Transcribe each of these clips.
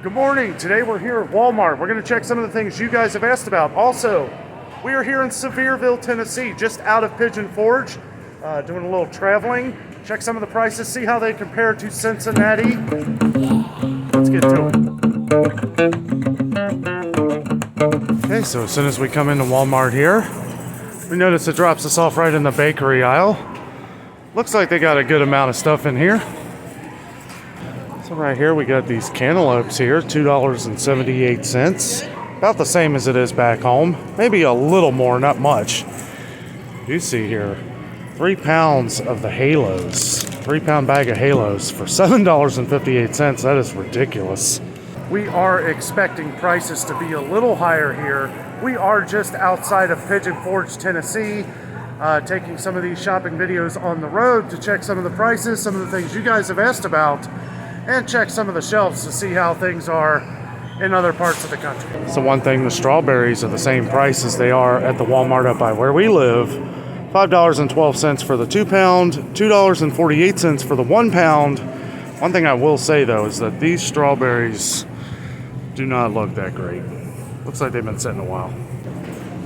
Good morning. Today we're here at Walmart. We're going to check some of the things you guys have asked about. Also, we are here in Sevierville, Tennessee, just out of Pigeon Forge, doing a little traveling. Check some of the prices, see how they compare to Cincinnati. Let's get to it. Okay, so as soon as we come into Walmart here, we notice it drops us off right in the bakery aisle. Looks like they got a good amount of stuff in here. So right here we got these cantaloupes here, $2.78. About the same as it is back home. Maybe a little more, not much. You see here, 3 pounds of the halos. 3-pound bag of halos for $7.58. That is ridiculous. We are expecting prices to be a little higher here. We are just outside of Pigeon Forge, Tennessee, taking some of these shopping videos on the road to check some of the prices, some of the things you guys have asked about, and check some of the shelves to see how things are in other parts of the country. So one thing, the strawberries are the same price as they are at the Walmart up by where we live. $5.12 for the 2-pound, $2.48 for the 1-pound. One thing I will say though is that these strawberries do not look that great. Looks like they've been sitting a while.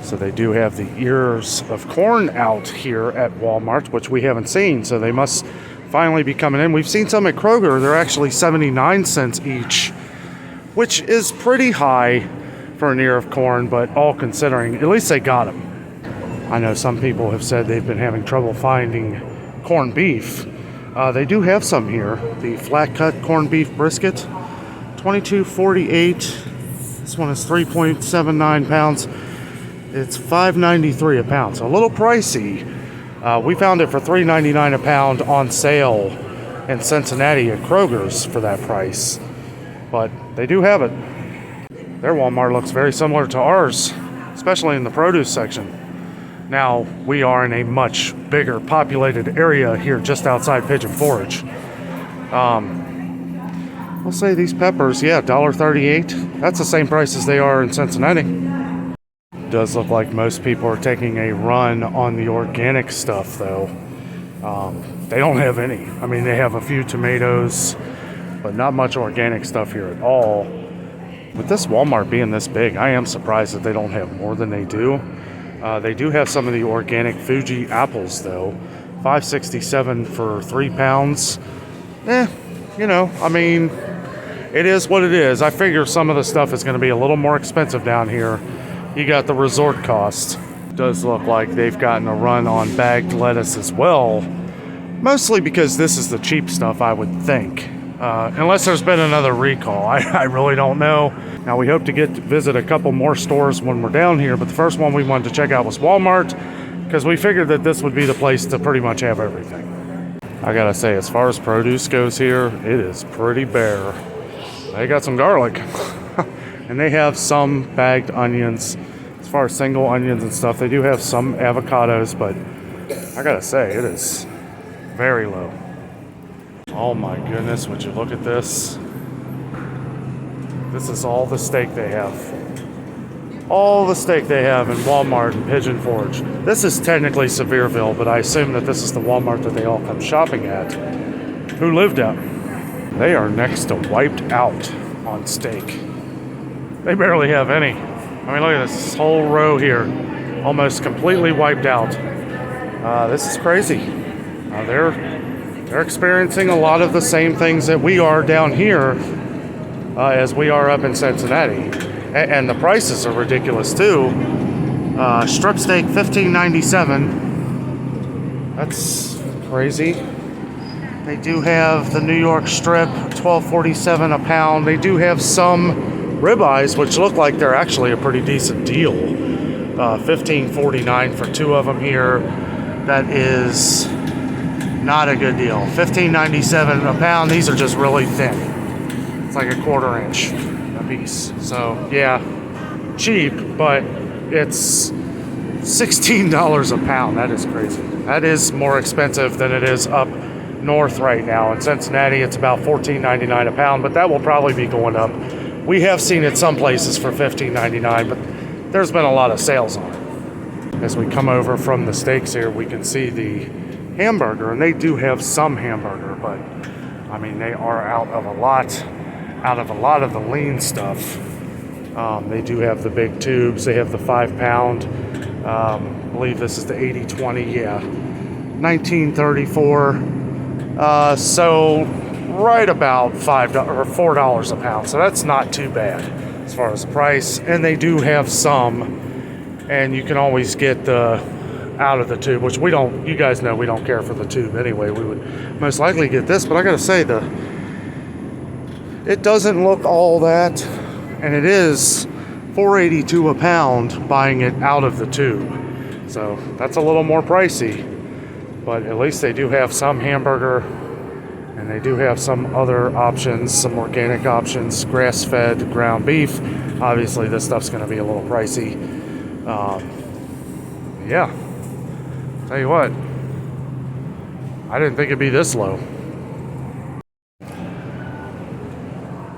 So they do have the ears of corn out here at Walmart, which we haven't seen, so they must finally be coming in. We've seen some at Kroger. They're actually 79 cents each, which is pretty high for an ear of corn, but all considering, at least they got them. I know some people have said they've been having trouble finding corned beef. They do have some here. The flat cut corned beef brisket, $22.48. This one is 3.79 pounds. It's $5.93 a pound, so a little pricey. We found it for $3.99 a pound on sale in Cincinnati at Kroger's for that price. But they do have it. Their Walmart looks very similar to ours, especially in the produce section. Now, we are in a much bigger populated area here just outside Pigeon Forge. We'll say these peppers, yeah, $1.38. That's the same price as they are in Cincinnati. Does look like most people are taking a run on the organic stuff though. They don't have any. I mean, they have a few tomatoes, but not much organic stuff here at all. With this Walmart being this big, I am surprised that they don't have more than they do. They do have some of the organic Fuji apples though. $5.67 for 3 pounds. You know, I mean, it is what it is. I figure some of the stuff is going to be a little more expensive down here. You got the resort cost. Does look like they've gotten a run on bagged lettuce as well. Mostly because this is the cheap stuff, I would think. Unless there's been another recall. I really don't know. Now we hope to visit a couple more stores when we're down here, but the first one we wanted to check out was Walmart, because we figured that this would be the place to pretty much have everything. I gotta say, as far as produce goes here, it is pretty bare. They got some garlic. And they have some bagged onions. As far as single onions and stuff, they do have some avocados, but I gotta say, it is very low. Oh my goodness, would you look at this? This is all the steak they have. All the steak they have in Walmart and Pigeon Forge. This is technically Sevierville, but I assume that this is the Walmart that they all come shopping at. Who lived out? They are next to wiped out on steak. They barely have any. I mean, look at this whole row here, almost completely wiped out. This is crazy. They're experiencing a lot of the same things that we are down here as we are up in Cincinnati. And the prices are ridiculous too. Strip steak, $15.97. That's crazy. They do have the New York strip, $12.47 a pound. They do have some ribeyes, which look like they're actually a pretty decent deal. $15.49 for 2 of them here. That is not a good deal. $15.97 a pound. These are just really thin. It's like a 1/4 inch a piece. So yeah, cheap, but it's $16 a pound. That is crazy. That is more expensive than it is up north right now. In Cincinnati, it's about $14.99 a pound, but that will probably be going up. We have seen it some places for $15.99, but there's been a lot of sales on it. As we come over from the steaks here, we can see the hamburger, and they do have some hamburger, but I mean, they are out of a lot. out of a lot of the lean stuff. They do have the big tubes. They have the 5-pound. I believe this is the 80/20. Yeah, 1934. So right about $5 or $4 a pound. So that's not too bad as far as the price. And they do have some, and you can always get the out of the tube, which we don't. You guys know we don't care for the tube anyway. We would most likely get this, but I gotta say it doesn't look all that, and it is $4.82 a pound buying it out of the tube. So that's a little more pricey, but at least they do have some hamburger, and they do have some other options, some organic options, grass-fed ground beef. Obviously this stuff's going to be a little pricey. Yeah, tell you what, I didn't think it'd be this low.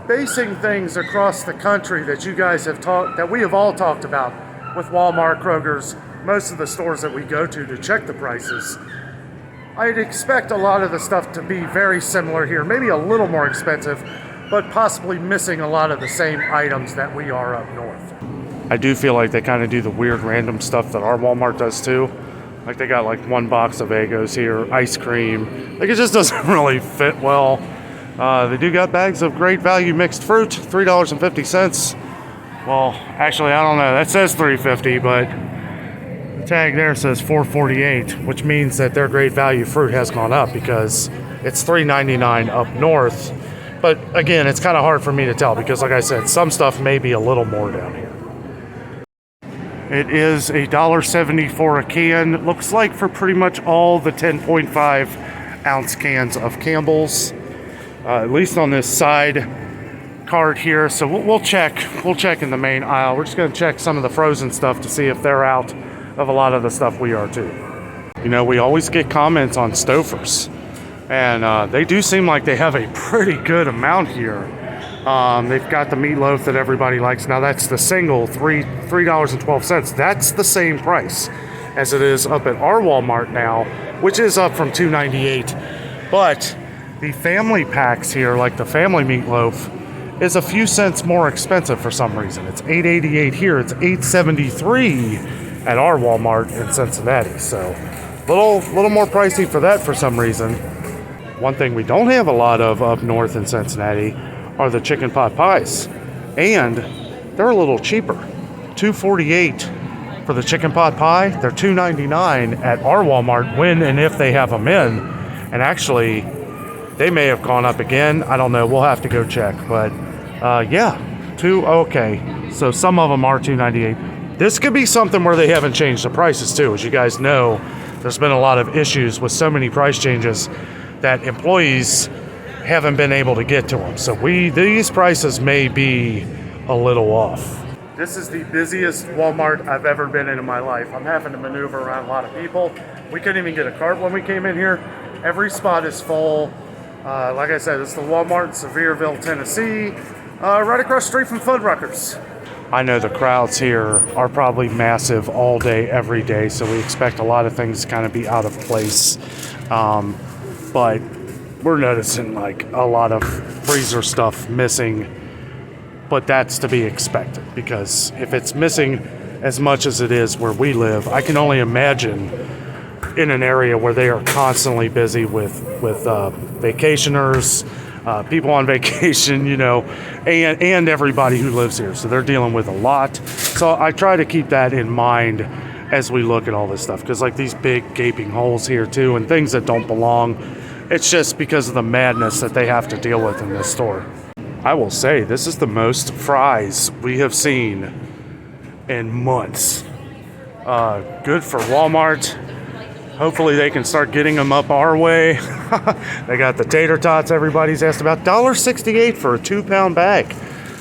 Basing things across the country that you guys have talked, that we have all talked about with Walmart, Kroger's, most of the stores that we go to check the prices, I'd expect a lot of the stuff to be very similar here, maybe a little more expensive, but possibly missing a lot of the same items that we are up north. I do feel like they kind of do the weird random stuff that our Walmart does too. Like they got like one box of Eggos here, ice cream. Like it just doesn't really fit well. They do got bags of great value mixed fruit, $3.50. Well, actually, I don't know. That says $3.50, but the tag there says $4.48, which means that their great value fruit has gone up because it's $3.99 up north. But again, it's kind of hard for me to tell because, like I said, some stuff may be a little more down here. It is $1.74 a can. Looks like for pretty much all the 10.5 ounce cans of Campbell's. At least on this side cart here. So we'll check in the main aisle. We're just going to check some of the frozen stuff to see if they're out of a lot of the stuff we are too. You know, we always get comments on Stouffer's, and they do seem like they have a pretty good amount here. They've got the meatloaf that everybody likes. Now that's the single, $3.12. That's the same price as it is up at our Walmart now, which is up from $2.98. But the family packs here, like the family meatloaf, is a few cents more expensive for some reason. It's $8.88 here. It's $8.73 at our Walmart in Cincinnati. So little more pricey for that for some reason. One thing we don't have a lot of up north in Cincinnati are the chicken pot pies, and they're a little cheaper. $2.48 for the chicken pot pie. They're $2.99 at our Walmart when and if they have them in. And actually, they may have gone up again. I don't know. We'll have to go check. But yeah, okay. So some of them are $2.98. This could be something where they haven't changed the prices too. As you guys know, there's been a lot of issues with so many price changes that employees haven't been able to get to them. So these prices may be a little off. This is the busiest Walmart I've ever been in my life. I'm having to maneuver around a lot of people. We couldn't even get a cart when we came in here. Every spot is full. Like I said, it's the Walmart in Sevierville, Tennessee, right across the street from Fuddruckers. I know the crowds here are probably massive all day, every day, so we expect a lot of things to kind of be out of place. But we're noticing like a lot of freezer stuff missing, but that's to be expected because if it's missing as much as it is where we live, I can only imagine in an area where they are constantly busy with vacationers, people on vacation, you know, and everybody who lives here. So they're dealing with a lot. So I try to keep that in mind as we look at all this stuff, because like these big gaping holes here too and things that don't belong, it's just because of the madness that they have to deal with in this store. I will say this is the most fries we have seen in months. Good for Walmart. Hopefully they can start getting them up our way. They got the tater tots everybody's asked about. $1.68 for a 2-pound bag.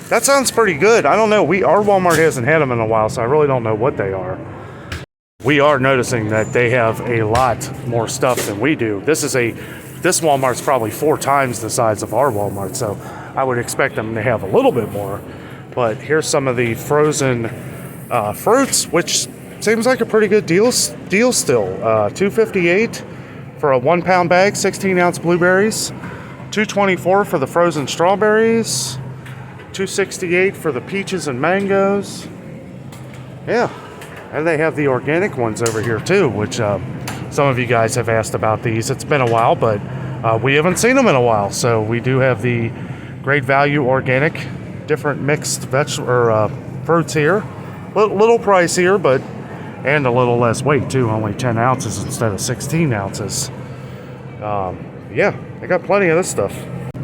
That sounds pretty good. I don't know. Our Walmart hasn't had them in a while, so I really don't know what they are. We are noticing that they have a lot more stuff than we do. This Walmart's probably 4 times the size of our Walmart, so I would expect them to have a little bit more. But here's some of the frozen fruits, which seems like a pretty good deal still. $2.58 for a 1-pound bag, 16-ounce blueberries. $2.24 for the frozen strawberries. $2.68 for the peaches and mangoes. Yeah, and they have the organic ones over here too, which some of you guys have asked about these. It's been a while, but we haven't seen them in a while. So we do have the great value organic, different mixed fruits here. Little pricier, but and a little less weight too. Only 10 ounces instead of 16 ounces. Yeah, I got plenty of this stuff.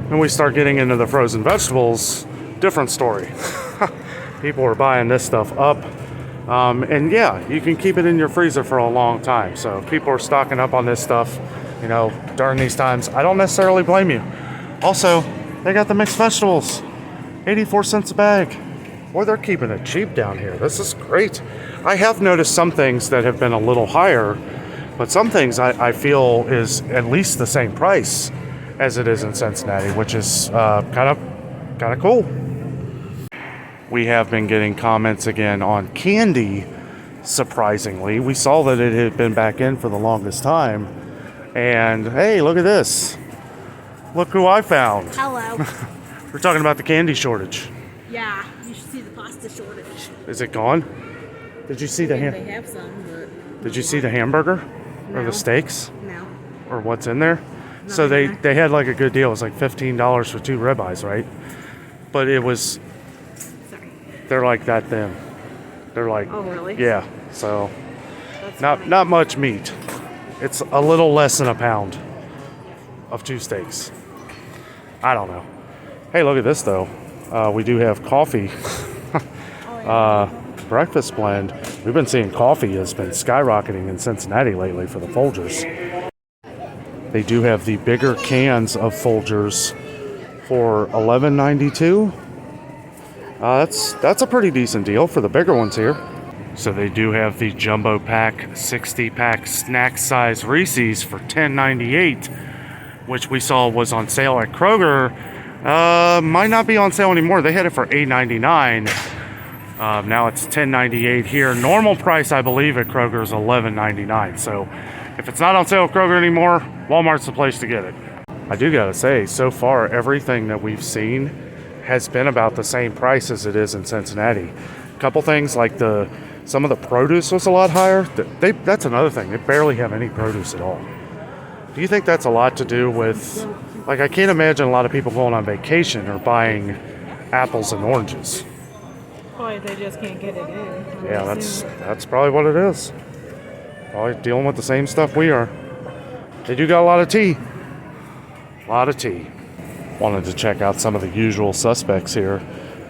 When we start getting into the frozen vegetables, different story. People are buying this stuff up. And yeah, you can keep it in your freezer for a long time. So if people are stocking up on this stuff, you know, during these times, I don't necessarily blame you. Also, they got the mixed vegetables, 84 cents a bag. Boy, they're keeping it cheap down here. This is great. I have noticed some things that have been a little higher, but some things I feel is at least the same price as it is in Cincinnati, which is kind of cool. We have been getting comments again on candy, surprisingly. We saw that it had been back in for the longest time. And hey, look at this. Look who I found. Hello. We're talking about the candy shortage. Yeah, you should see the pasta shortage. Is it gone? Did you see the They have some, but... Did you see the hamburger? No. Or the steaks? No. Or what's in there? So they had like a good deal. It was like $15 for 2 ribeyes, right? But it was... Sorry. They're like that thin. They're like... Oh, really? Yeah. So That's not much meat. It's a little less than a pound of 2 steaks. I don't know. Hey, look at this though. We do have coffee. Breakfast blend. We've been seeing coffee has been skyrocketing in Cincinnati lately for the Folgers. They do have the bigger cans of Folgers for $11.92. That's a pretty decent deal for the bigger ones here. So they do have the jumbo pack 60-pack snack size Reese's for $10.98, which we saw was on sale at Kroger. Might not be on sale anymore. They had it for $8.99. Now it's $10.98 here. Normal price, I believe, at Kroger is $11.99. So if it's not on sale at Kroger anymore, Walmart's the place to get it. I do gotta say, so far everything that we've seen has been about the same price as it is in Cincinnati. A couple things like some of the produce was a lot higher. That's another thing. They barely have any produce at all. Do you think that's a lot to do with, like, I can't imagine a lot of people going on vacation or buying apples and oranges. Probably they just can't get it in. Yeah, that's probably what it is. Probably dealing with the same stuff we are. They do got a lot of tea. A lot of tea. Wanted to check out some of the usual suspects here.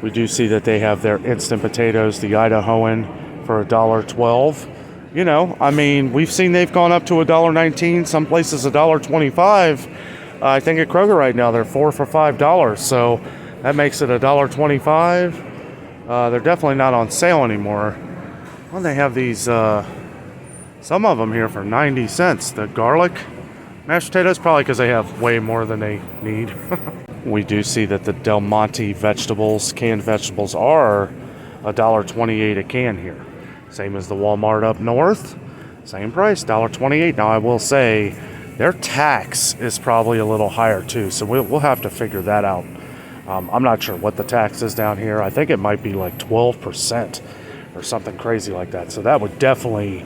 We do see that they have their instant potatoes, the Idahoan, for $1.12. You know, I mean, we've seen they've gone up to $1.19. Some places $1.25. I think at Kroger right now they're 4 for $5. So that makes it $1.25. They're definitely not on sale anymore. Well, they have these, some of them here for 90 cents. The garlic mashed potatoes, probably because they have way more than they need. We do see that the Del Monte vegetables, canned vegetables, are $1.28 a can here. Same as the Walmart up north. Same price, $1.28. Now I will say their tax is probably a little higher too, so we'll have to figure that out. I'm not sure what the tax is down here. I think it might be like 12% or something crazy like that. So that would definitely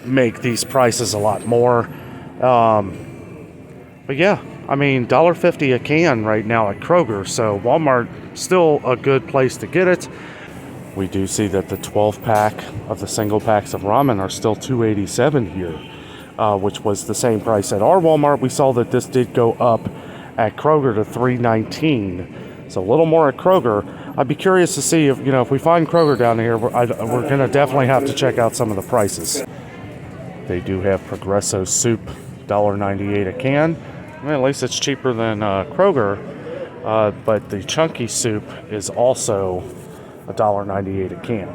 make these prices a lot more. But yeah, I mean, $1.50 a can right now at Kroger. So Walmart, still a good place to get it. We do see that the 12-pack of the single packs of ramen are still $2.87 here, which was the same price at our Walmart. We saw that this did go up at Kroger to $3.19. So a little more at Kroger. I'd be curious to see if we find Kroger down here. We're going to definitely have to check out some of the prices. They do have Progresso soup, $1.98 a can. I mean, at least it's cheaper than Kroger. But the chunky soup is also $1.98 a can.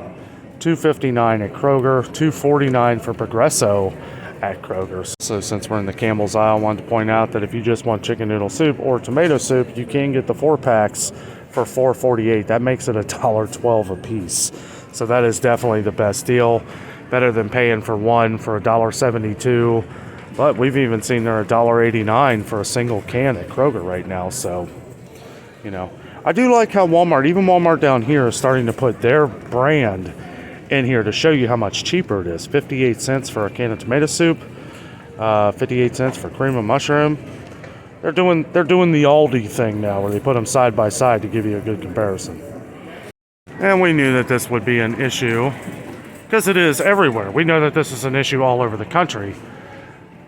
$2.59 at Kroger, $2.49 for Progresso at Kroger. So since we're in the Campbell's aisle, I wanted to point out that if you just want chicken noodle soup or tomato soup, you can get the 4-packs for $4.48. That makes it $1.12 a piece. So that is definitely the best deal. Better than paying for one for $1.72. But we've even seen they're $1.89 for a single can at Kroger right now. So, I do like how Walmart, even Walmart down here, is starting to put their brand in here to show you how much cheaper it is. 58 cents for a can of tomato soup, 58 cents for cream of mushroom. They're doing the Aldi thing now, where they put them side by side to give you a good comparison. And we knew that this would be an issue, because it is everywhere. We know that this is an issue all over the country.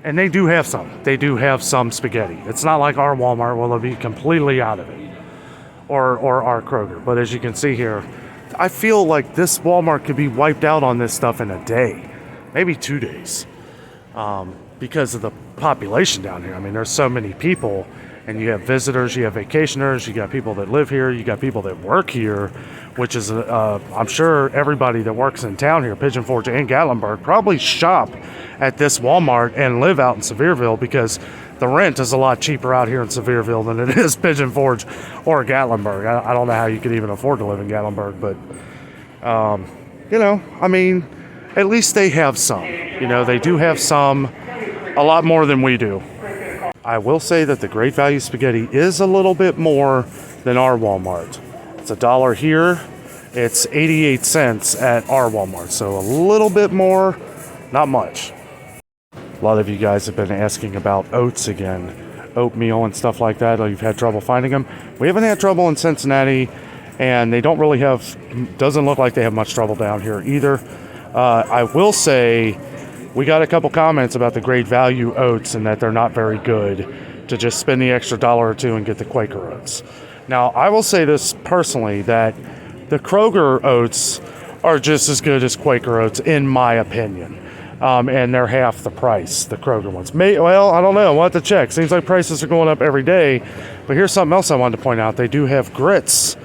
And they do have some. They do have some spaghetti. It's not like our Walmart will be completely out of it. Or our Kroger. But as you can see here, I feel like this Walmart could be wiped out on this stuff in a day. Maybe 2 days. Because of the population down here. I mean, there's so many people. And you have visitors, you have vacationers, you got people that live here, you got people that work here, which is, I'm sure everybody that works in town here, Pigeon Forge and Gatlinburg, probably shop at this Walmart and live out in Sevierville, because the rent is a lot cheaper out here in Sevierville than it is Pigeon Forge or Gatlinburg. I don't know how you could even afford to live in Gatlinburg, but, you know, I mean, at least they have some. You know, they do have some, a lot more than we do. I will say that the Great Value spaghetti is a little bit more than our Walmart. It's $1 here. It's 88 cents at our Walmart. So a little bit more, not much. A lot of you guys have been asking about oats again. Oatmeal and stuff like that. You've had trouble finding them. We haven't had trouble in Cincinnati, and they don't really have, doesn't look like they have much trouble down here either. I will say, we got a couple comments about the Great Value oats and that they're not very good, to just spend the extra $1 or $2 and get the Quaker oats. Now, I will say this personally, that the Kroger oats are just as good as Quaker oats, in my opinion. And they're half the price, the Kroger ones. Well, I don't know. We'll have to check. Seems like prices are going up every day. But here's something else I wanted to point out. They do have grits.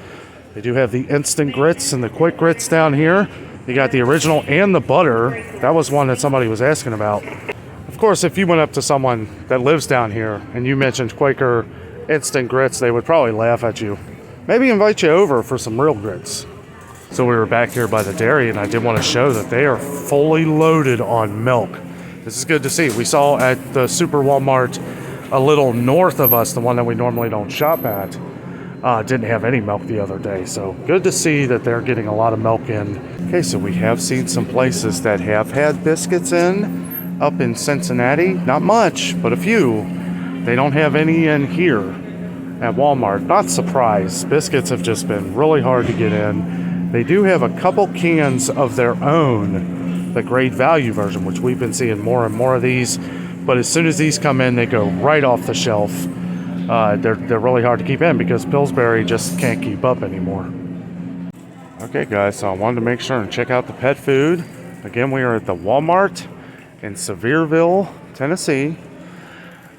They do have the instant grits and the quick grits down here. You got the original and the butter. That was one that somebody was asking about. Of course, if you went up to someone that lives down here and you mentioned Quaker instant grits, they would probably laugh at you. Maybe invite you over for some real grits. So we were back here by the dairy, and I did want to show that they are fully loaded on milk. This is good to see. We saw at the Super Walmart a little north of us, the one that we normally don't shop at, didn't have any milk the other day. So good to see that they're getting a lot of milk in. Okay, so we have seen some places that have had biscuits in up in Cincinnati. Not much, but a few. They don't have any in here at Walmart. Not surprised. Biscuits have just been really hard to get in. They do have a couple cans of their own, the Great Value version, which we've been seeing more and more of these. But as soon as these come in, they go right off the shelf. They're really hard to keep in because Pillsbury just can't keep up anymore. Okay, guys, so I wanted to make sure and check out the pet food. Again, we are at the Walmart in Sevierville, Tennessee.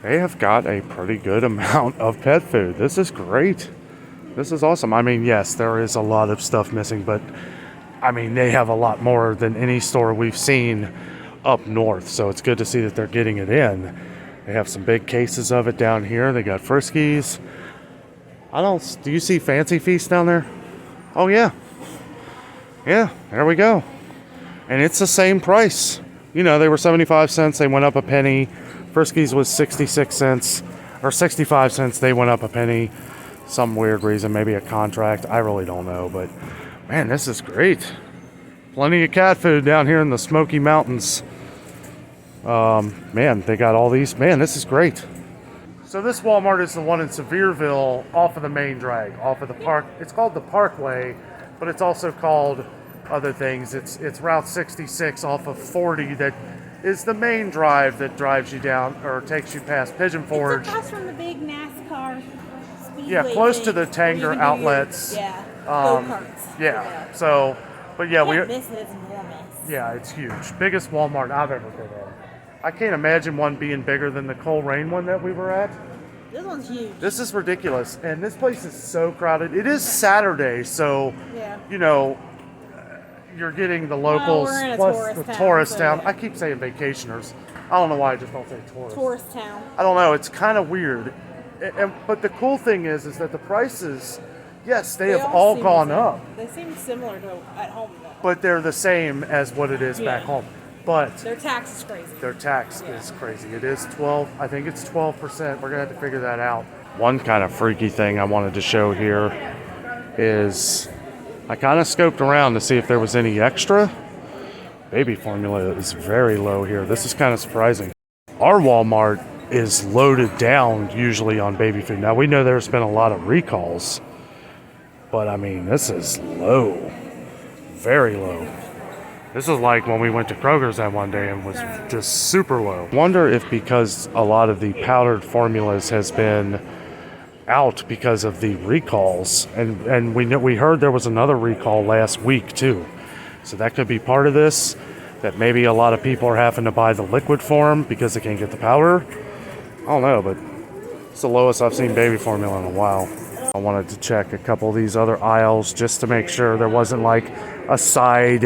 They have got a pretty good amount of pet food. This is great. This is awesome. I mean, yes, there is a lot of stuff missing, but I mean, they have a lot more than any store we've seen up north. So it's good to see that they're getting it in. They have some big cases of it down here. They got Friskies. Do you see Fancy Feast down there? Oh, yeah. Yeah, there we go. And it's the same price. You know, they were 75 cents. They went up a penny. Friskies was 66 cents or 65 cents. They went up a penny. Some weird reason, maybe a contract. I really don't know. But, man, this is great. Plenty of cat food down here in the Smoky Mountains. Man, they got all these. Man, this is great. So this Walmart is the one in Sevierville off of the main drag, off of the park. It's called the Parkway, but it's also called other things. It's Route 66 off of 40 that is the main drive that drives you down or takes you past Pigeon Forge. It's across from the big NASCAR speedway. Yeah, close to the Tanger outlets. Go-karts. Yeah. So, but yeah, Can't miss it. It's enormous. Yeah, it's huge. Biggest Walmart I've ever been in. I can't imagine one being bigger than the Coleraine one that we were at. This one's huge. This is ridiculous. And this place is so crowded. It is Saturday, so, Yeah. you know, you're getting the locals we're in a plus tourist the town, tourist so town. yeah. I keep saying vacationers. I don't know why I just don't say tourists. Tourist town. I don't know. It's kind of weird. But the cool thing is that the prices, yes, they have all seem gone the same. up. They seem similar to at home, though. But they're the same as what it is back Yeah. home. But Their tax is crazy. their tax is crazy. It is 12. I think it's 12%. We're going to have to figure that out. One kind of freaky thing I wanted to show here is I kind of scoped around to see if there was any extra. Baby formula is very low here. This is kind of surprising. Our Walmart is loaded down usually on baby food. Now, we know there's been a lot of recalls, but I mean, this is low. Very low. This is like when we went to Kroger's that one day and was just super low. Wonder if because a lot of the powdered formulas has been out because of the recalls, and we heard there was another recall last week too. So that could be part of this, that maybe a lot of people are having to buy the liquid form because they can't get the powder. I don't know, but it's the lowest I've seen baby formula in a while. I wanted to check a couple of these other aisles just to make sure there wasn't like a side,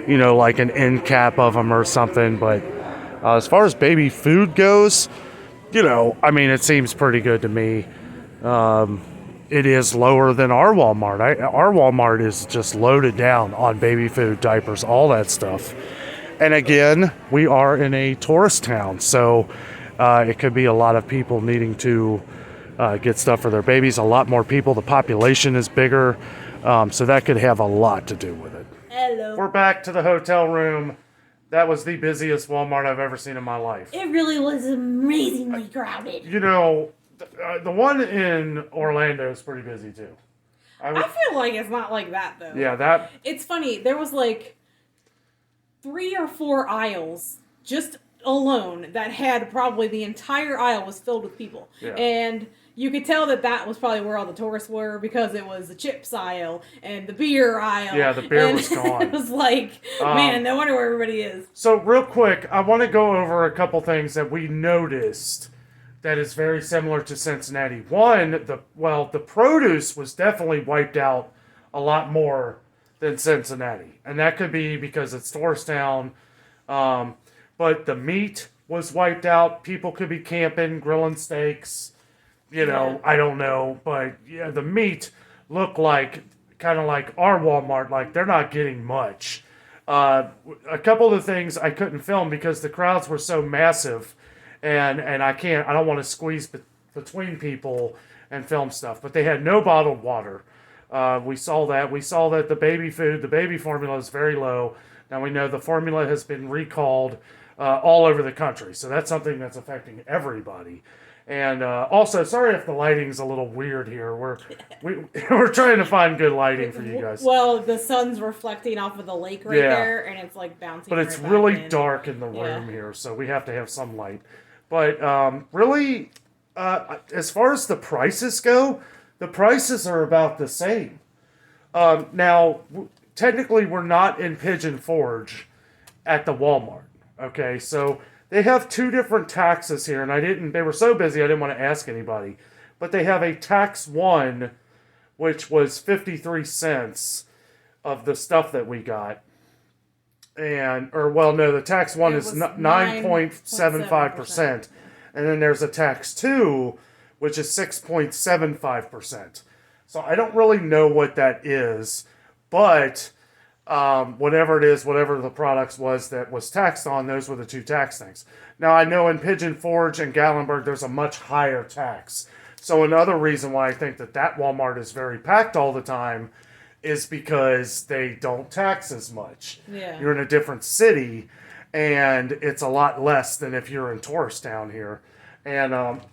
like an end cap of them or something. But as far as baby food goes, it seems pretty good to me. It is lower than our Walmart. Our Walmart is just loaded down on baby food, diapers, all that stuff. And again, we are in a tourist town, so it could be a lot of people needing to get stuff for their babies. A lot more people. The population is bigger, so that could have a lot to do with it. Hello. We're back to the hotel room. That was the busiest Walmart I've ever seen in my life. It really was amazingly crowded. The one in Orlando is pretty busy too. I feel like it's not like that though. Yeah, It's funny. There was like 3 or 4 aisles just alone that had probably the entire aisle was filled with people. Yeah. And you could tell that was probably where all the tourists were because it was the chips aisle and the beer aisle. Yeah, the beer was gone. It was like, man, no wonder where everybody is. So real quick, I want to go over a couple things that we noticed that is very similar to Cincinnati. One, the produce was definitely wiped out a lot more than Cincinnati. And that could be because it's tourist town. But the meat was wiped out. People could be camping, grilling steaks. I don't know. But yeah, the meat looked kind of like our Walmart. Like they're not getting much. A couple of the things I couldn't film because the crowds were so massive. And I don't want to squeeze between people and film stuff. But they had no bottled water. We saw that. We saw that the baby formula is very low. Now we know the formula has been recalled all over the country. So that's something that's affecting everybody. And also, sorry if the lighting's a little weird here. We're trying to find good lighting for you guys. Well, the sun's reflecting off of the lake right there, and it's like bouncing. But it's really dark in the room here, so we have to have some light. But really, as far as the prices go, the prices are about the same. Now, technically, we're not in Pigeon Forge at the Walmart. Okay, so they have 2 different taxes here, and they were so busy I didn't want to ask anybody. But they have a tax 1, which was 53 cents of the stuff that we got. The tax 1 is 9.75%. And then there's a tax 2, which is 6.75%. So I don't really know what that is, but whatever it is, whatever the products was that was taxed on, those were the 2 tax things. Now I know in Pigeon Forge and Gatlinburg there's a much higher tax. So another reason why I think that Walmart is very packed all the time is because they don't tax as much. Yeah. You're in a different city, and it's a lot less than if you're in tourist town here. And but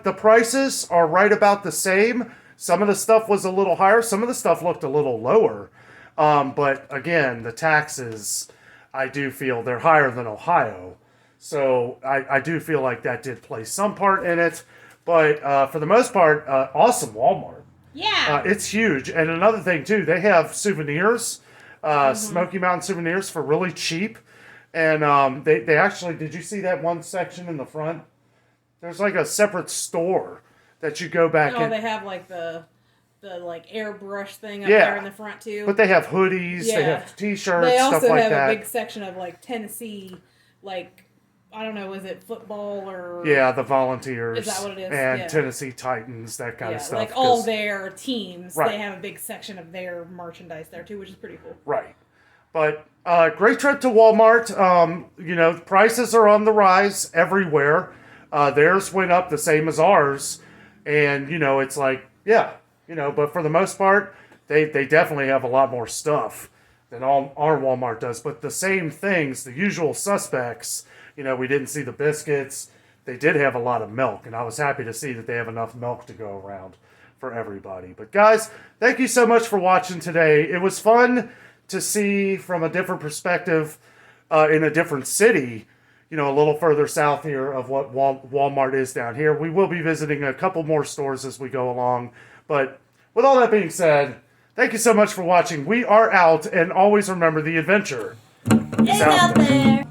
the prices are right about the same. Some of the stuff was a little higher. Some of the stuff looked a little lower. But again, the taxes, I do feel they're higher than Ohio. So I do feel like that did play some part in it. But for the most part, awesome Walmart. Yeah. It's huge. And another thing, too, they have souvenirs, Smoky Mountain souvenirs for really cheap. And they actually, did you see that one section in the front? There's like a separate store that you go back in. Oh, they have like the airbrush thing up there in the front, too. But they have hoodies, they have t-shirts, they stuff like that. also have a big section of like Tennessee, I don't know, is it football or... Yeah, the Volunteers. Is that what it is? And Tennessee Titans, that kind of stuff. Like all their teams, right. They have a big section of their merchandise there too, which is pretty cool. Right. But great trip to Walmart. Prices are on the rise everywhere. Theirs went up the same as ours. And, it's like, yeah, you know, but for the most part, they definitely have a lot more stuff than all our Walmart does. But the same things, the usual suspects, you know, we didn't see the biscuits. They did have a lot of milk, and I was happy to see that they have enough milk to go around for everybody. But guys, thank you so much for watching today. It was fun to see from a different perspective in a different city, you know, a little further south here of what Walmart is down here. We will be visiting a couple more stores as we go along. But with all that being said, thank you so much for watching. We are out, and always remember the adventure is out there.